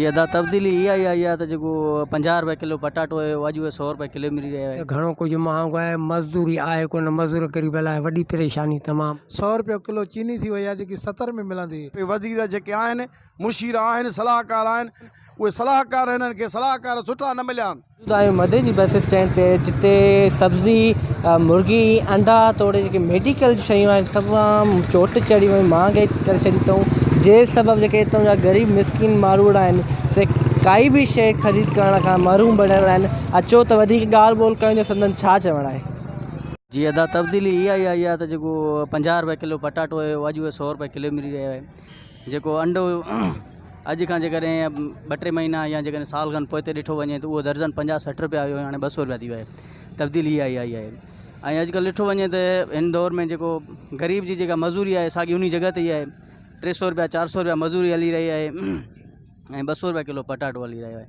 जी अदा तब्दीली इहा ई आई आहे त जेको 50 रुपए किलो पटाटो है अॼु 100 रुपए किलो मिली रहियो आहे। घणो कुछ महांगो है, मजदूरी आहे कोन, मजदूर गरीब लाइ वॾी परेशानी तमामु। 100 रुपये किलो चीनी थी वई आहे जेकी 70 में मिलंदी। वज़ीर जेके आहिनि मुशीर आहिनि सलाहकार आहिनि उहे सलाहकार हिननि खे सलाहकार सुठा न मिलिया आहिनि। मधे जी बस स्टैंड ते जिते सब्जी मुर्गी अंडा तोड़े जेके मेडिकल शयूं आहिनि तमामु चोट चढ़ी वई, महांगाई करे छॾी अथऊं। जे सबबु जेके हितां जा ग़रीब मिसकिन माण्हू आहिनि से काई बि शइ ख़रीद करण खां महरूम बणियल आहिनि। अचो त वधीक ॻाल्हि ॿोल कयूं त संदन छा चवणु आहे। जी अदा तब्दीली इहा ई आई आहे त जेको 50 रुपए किलो पटाटो है अॼु 100 रुपए किलो मिली रहियो आहे। जेको अंडो अॼु खां जेकॾहिं 2-3 महीना या जेकॾहिं साल खनि पोइ ते ॾिठो वञे त उहो दर्जन 50-60 रुपया हुयो, हाणे 200 रुपया थी वियो आहे। तब्दीली इहा ई आई आहे। ऐं अॼुकल्ह ॾिठो वञे त हिन दौर में जेको ग़रीब जी जेका मज़ूरी आहे साॻी उन जॻह ते ई आहे। 300 रुपया 400 रुपया मज़ूरी हली रही आहे ऐं 200 रुपया किलो पटाटो हली रहियो आहे।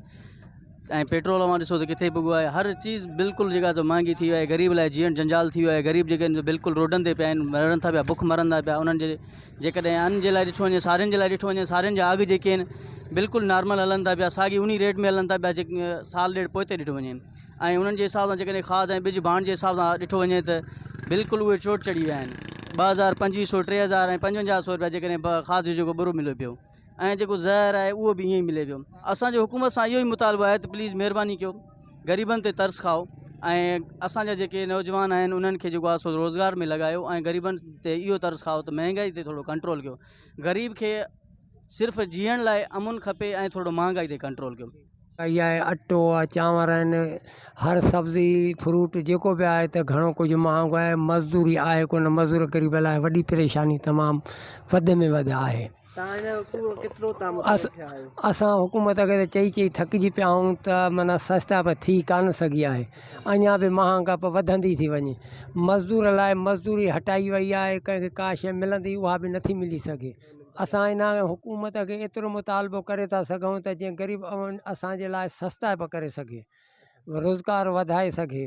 ऐं पेट्रोल मां ॾिसो त किथे पुॻो आहे। हर चीज़ बिल्कुलु जेका जो महांगी थी वई आहे। ग़रीब लाइ जीअण जंजाल थी वियो आहे। ग़रीब जेके बिल्कुलु रोडनि ते पिया आहिनि, मरनि था पिया, बुख मरनि था पिया। उन्हनि जे जेकॾहिं अन्न जे लाइ ॾिठो वञे, साड़ियुनि जे लाइ ॾिठो वञे, साड़ियुनि जा अघु जेके आहिनि बिल्कुलु नॉर्मल हलनि था पिया, साॻी उन रेट में हलनि था पिया जेके साल ॾेढ पोइ ते ॾिठो वञे। ऐं उन्हनि जे हिसाब सां जेकॾहिं खाद ऐं ॿिज भाण जे हिसाब सां ॾिठो वञे त बिल्कुलु उहे चोट चढ़ी विया आहिनि। 2500, 3000 ऐं 5500 रुपया जेकॾहिं खाद जो जेको बुरो मिले पियो ऐं जेको ज़हर आहे उहो बि ईअं ई मिले पियो। असांजो हुकूमत सां इहो ई मुतालबो आहे त प्लीज़ महिरबानी कयो, ग़रीबनि ते तर्स खाओ ऐं असांजा जेके नौजवान आहिनि उन्हनि खे जेको आहे सो रोज़गार में लॻायो ऐं ग़रीबनि ते इहो तर्स खाओ त महांगाई ते थोरो कंट्रोल कयो। ग़रीब खे सिर्फ़ु जीअण लाइ अमुन खपे ऐं थोरो महांगाई ते कंट्रोल कयो। इहा आहे अटो आहे, चांवर आहिनि, हर सब्ज़ी फ्रूट जेको बि आहे त घणो कुझु महांगो आहे। मज़दूरी आहे कोन, मज़दूर गरीब लाइ वॾी परेशानी तमामु वधि में वधि आहे। असां हुकूमत खे त चई चई थकिजी पिया आहियूं त माना सस्ता बि थी कान सघी आहे, अञा बि महांगा बि वधंदी थी वञे। मज़दूर लाइ मज़दूरी हटाई वई आहे, कंहिंखे का शइ मिलंदी उहा बि नथी मिली सघे। असां इन हुकूमत खे एतिरो मुतालबो करे था सघूं त जीअं ग़रीब असांजे लाइ सस्ता बि करे सघे, रोज़गार वधाए सघे।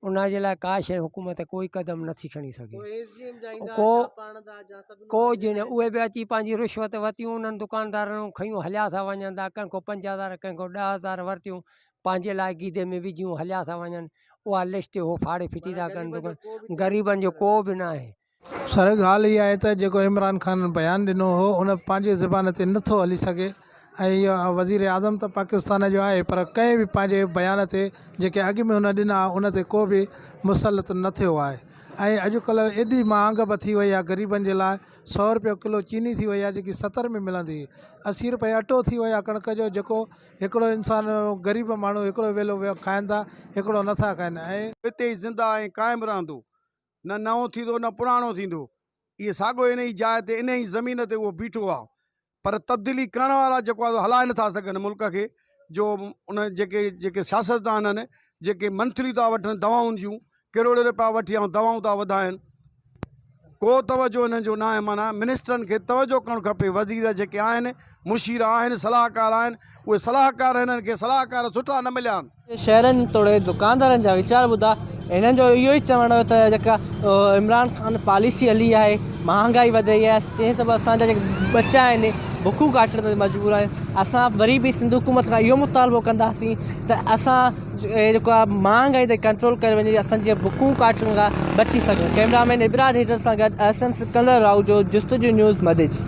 उन जे लाइ का शइ हुकूमत कोई क़दम नथी खणी सघे। को जिन उहे बि अची पंहिंजी रिश्वत वरितियूं, उन्हनि दुकानदारनि खयूं हलिया था वञनि था। कंहिंखो 5000, कंहिंखो 10,000 वरितियूं, पंहिंजे लाइ गीदे में विझियूं हलिया था वञनि। उहा लिस्ट हो फाड़े फिटी था कनि दुकान। ग़रीबनि जो को बि न आहे। सर ॻाल्हि इहा आहे त जेको इमरान ख़ान बयानु ॾिनो हो उन पंहिंजे ज़बान ते नथो हली सघे ऐं इहो वज़ीर आज़म त पाकिस्तान जो आहे, पर कंहिं बि पंहिंजे बयान ते जेके अॻु में हुन ॾिना उन ते को बि मुसलत न थियो आहे। ऐं अॼुकल्ह एॾी महांग बि थी वई आहे ग़रीबनि जे लाइ। 100 रुपये किलो चीनी थी वई आहे जेकी 70 में मिलंदी। 80 रुपये अटो थी वियो आहे कणिक जो, जेको हिकिड़ो इंसानु ग़रीब माण्हू हिकिड़ो वेलो खाइनि था, हिकिड़ो नथा खाइनि। ऐं हिते ई ज़िंदा ऐं क़ाइमु रहंदो, न नओं थींदो न पुराणो थींदो। इहे साॻियो इन ई जाइ ते इन ई ज़मीन ते उहो बीठो आहे, पर तब्दीली करण वारा जेको आहे हलाए नथा सघनि मुल्क खे। जो उन जेके सियासतदान आहिनि, जेके मंथली था वठनि दवाउनि जूं, करोड़ रुपया वठी ऐं दवाऊं था वधाइनि, को तवजो हिननि जो न आहे। माना मिनिस्टरनि खे तवजो करणु खपे। वज़ीर जेके आहिनि मुशीर आहिनि सलाहकार आहिनि उहे सलाहकार हिननि खे सलाहकार सुठा न मिलिया आहिनि। शहरनि तोड़े दुकानदारनि जा वीचार ॿुधा, हिननि जो इहो ई चवणु हो त जेका इमरान ख़ान पॉलिसी हली आहे, महांगाई वधी आहे, जंहिं सबबु असांजा जेके बचा आहिनि बुखूं काटण ते मजबूर आहिनि। असां वरी बि सिंध हुकूमत खां इहो मुतालबो कंदासीं त असां जेको आहे महांगाई ते कंट्रोल करे वञे, असांजे बुखूं काटण खां बची सघूं। कैमरामैन इब्राज हेडर सां गॾु अहसन सिकंदर राव जो जुस्तजू न्यूज़ मधे जी।